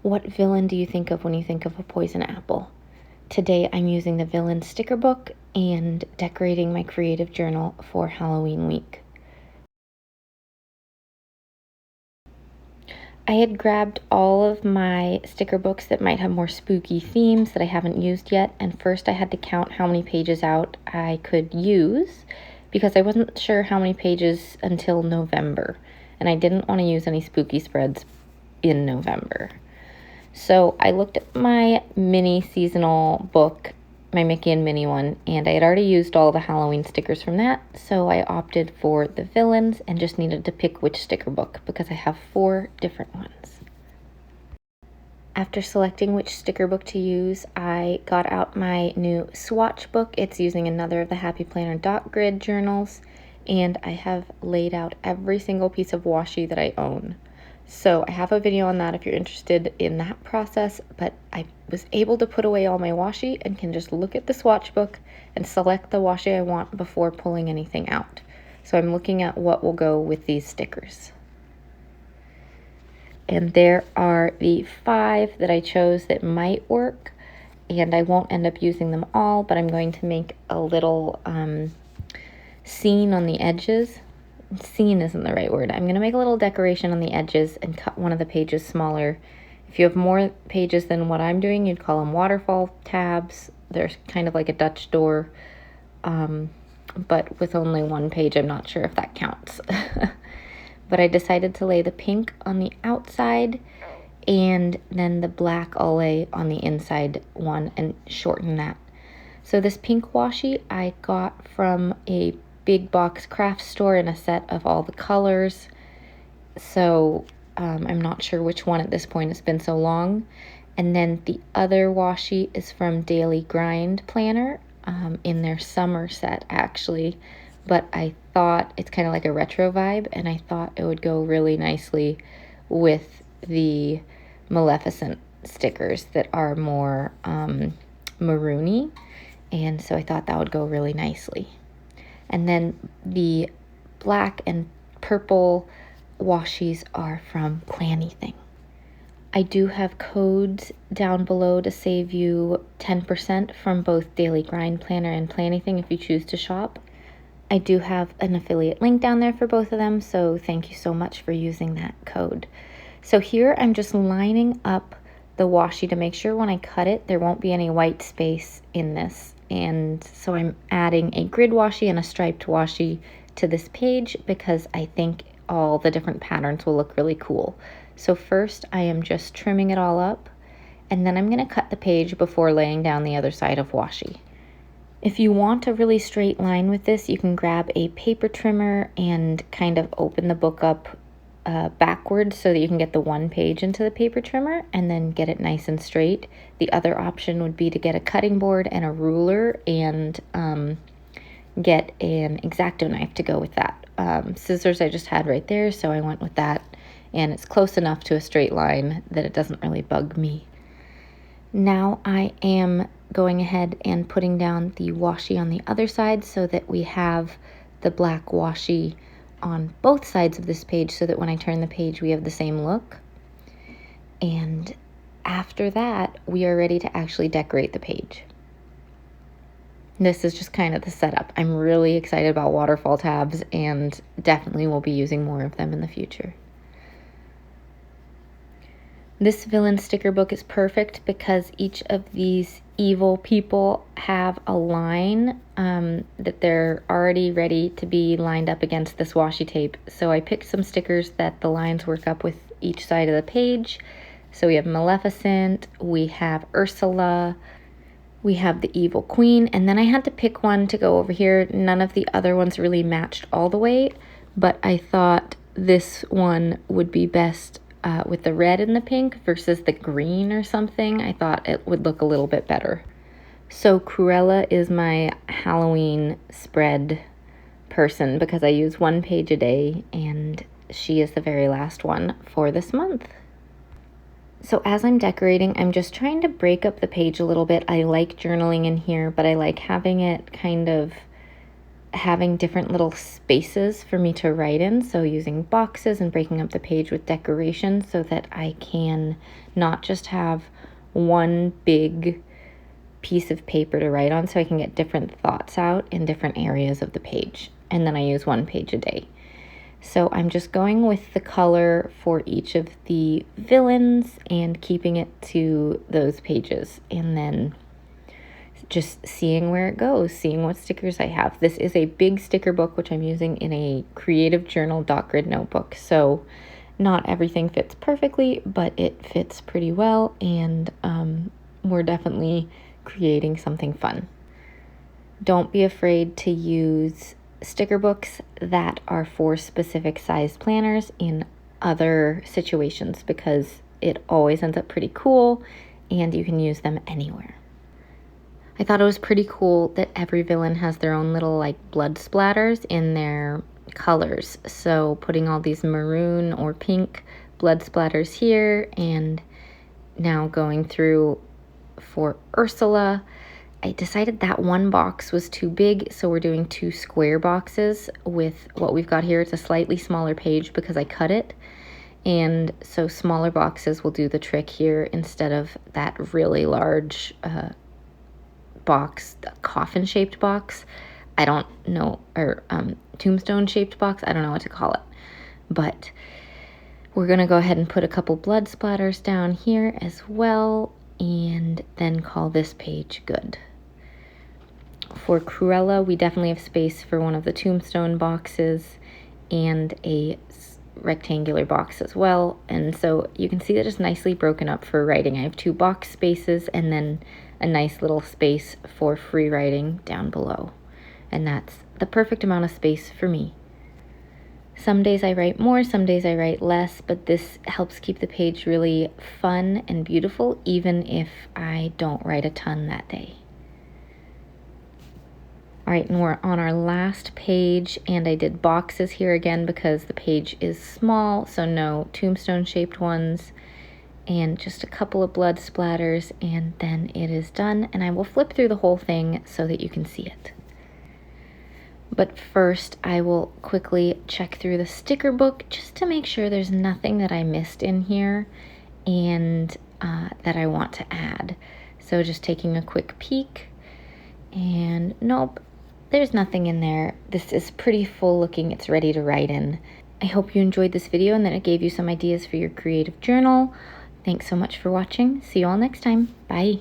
What villain do you think of when you think of a poison apple? Today I'm using the Villain sticker book and decorating my creative journal for Halloween week. I had grabbed all of my sticker books that might have more spooky themes that I haven't used yet, and first I had to count how many pages out I could use because I wasn't sure how many pages until November, and I didn't want to use any spooky spreads in November. So I looked at my mini seasonal book, my Mickey and Minnie one, and I had already used all the Halloween stickers from that, so I opted for the villains and just needed to pick which sticker book because I have 4 different ones. After selecting which sticker book to use, I got out my new swatch book. It's using another of the Happy Planner dot grid journals, and I have laid out every single piece of washi that I own. So I have a video on that if you're interested in that process, but I was able to put away all my washi and can just look at the swatch book and select the washi I want before pulling anything out. So I'm looking at what will go with these stickers. And there are the 5 that I chose that might work, and I won't end up using them all, but I'm going to make a little scene on the edges. Scene isn't the right word. I'm going to make a little decoration on the edges and cut one of the pages smaller. If you have more pages than what I'm doing, you'd call them waterfall tabs. They're kind of like a Dutch door, but with only 1 page. I'm not sure if that counts. But I decided to lay the pink on the outside and then the black I'll lay on the inside one and shorten that. So this pink washi I got from a big box craft store in a set of all the colors. So I'm not sure which one at this point. It's been so long. And then the other washi is from Daily Grind Planner in their summer set actually. But I thought it's kind of like a retro vibe, and I thought it would go really nicely with the Maleficent stickers that are more maroony. And so I thought that would go really nicely. And then the black and purple washis are from Planything. I do have codes down below to save you 10% from both Daily Grind Planner and Planything if you choose to shop. I do have an affiliate link down there for both of them, so thank you so much for using that code. So here I'm just lining up the washi to make sure when I cut it there won't be any white space in this. And so I'm adding a grid washi and a striped washi to this page because I think all the different patterns will look really cool. So first I am just trimming it all up, and then I'm going to cut the page before laying down the other side of washi. If you want a really straight line with this, you can grab a paper trimmer and kind of open the book up backwards so that you can get the 1 page into the paper trimmer and then get it nice and straight. The other option would be to get a cutting board and a ruler and get an X-Acto knife to go with that. Scissors I just had right there, so I went with that, and it's close enough to a straight line that it doesn't really bug me. Now I am going ahead and putting down the washi on the other side so that we have the black washi on both sides of this page so that when I turn the page we have the same look. And after that we are ready to actually decorate the page. This is just kind of the setup. I'm really excited about waterfall tabs and definitely will be using more of them in the future. This villain sticker book is perfect because each of these evil people have a line that they're already ready to be lined up against this washi tape. So I picked some stickers that the lines work up with each side of the page. So we have Maleficent, we have Ursula, we have the Evil Queen, and then I had to pick one to go over here. None of the other ones really matched all the way, but I thought this one would be best with the red and the pink versus the green or something. I thought it would look a little bit better. So Cruella is my Halloween spread person because I use 1 page a day, and she is the very last one for this month. So as I'm decorating, I'm just trying to break up the page a little bit. I like journaling in here, but I like having it kind of having different little spaces for me to write in, so using boxes and breaking up the page with decoration so that I can not just have one big piece of paper to write on, so I can get different thoughts out in different areas of the page. And then I use one page a day. So I'm just going with the color for each of the villains and keeping it to those pages, and then just seeing where it goes, seeing what stickers I have. This is a big sticker book, which I'm using in a Creative Journal dot grid notebook. So not everything fits perfectly, but it fits pretty well, and we're definitely creating something fun. Don't be afraid to use sticker books that are for specific size planners in other situations, because it always ends up pretty cool and you can use them anywhere. I thought it was pretty cool that every villain has their own little like blood splatters in their colors. So putting all these maroon or pink blood splatters here, and now going through for Ursula. I decided that one box was too big, so we're doing 2 square boxes with what we've got here. It's a slightly smaller page because I cut it, and so smaller boxes will do the trick here instead of that really large box, the coffin-shaped box. I don't know, or tombstone-shaped box. I don't know what to call it, but we're gonna go ahead and put a couple blood splatters down here as well, and then call this page good. For Cruella, we definitely have space for one of the tombstone boxes and a rectangular box as well. And so you can see that it's nicely broken up for writing. I have 2 box spaces and then a nice little space for free writing down below. And that's the perfect amount of space for me. Some days I write more, some days I write less, but this helps keep the page really fun and beautiful, even if I don't write a ton that day. All right, and we're on our last page, and I did boxes here again because the page is small, so no tombstone-shaped ones, and just a couple of blood splatters, and then it is done. And I will flip through the whole thing so that you can see it. But first, I will quickly check through the sticker book just to make sure there's nothing that I missed in here and that I want to add. So just taking a quick peek, and nope, there's nothing in there. This is pretty full looking. It's ready to write in. I hope you enjoyed this video and that it gave you some ideas for your creative journal. Thanks so much for watching. See you all next time. Bye.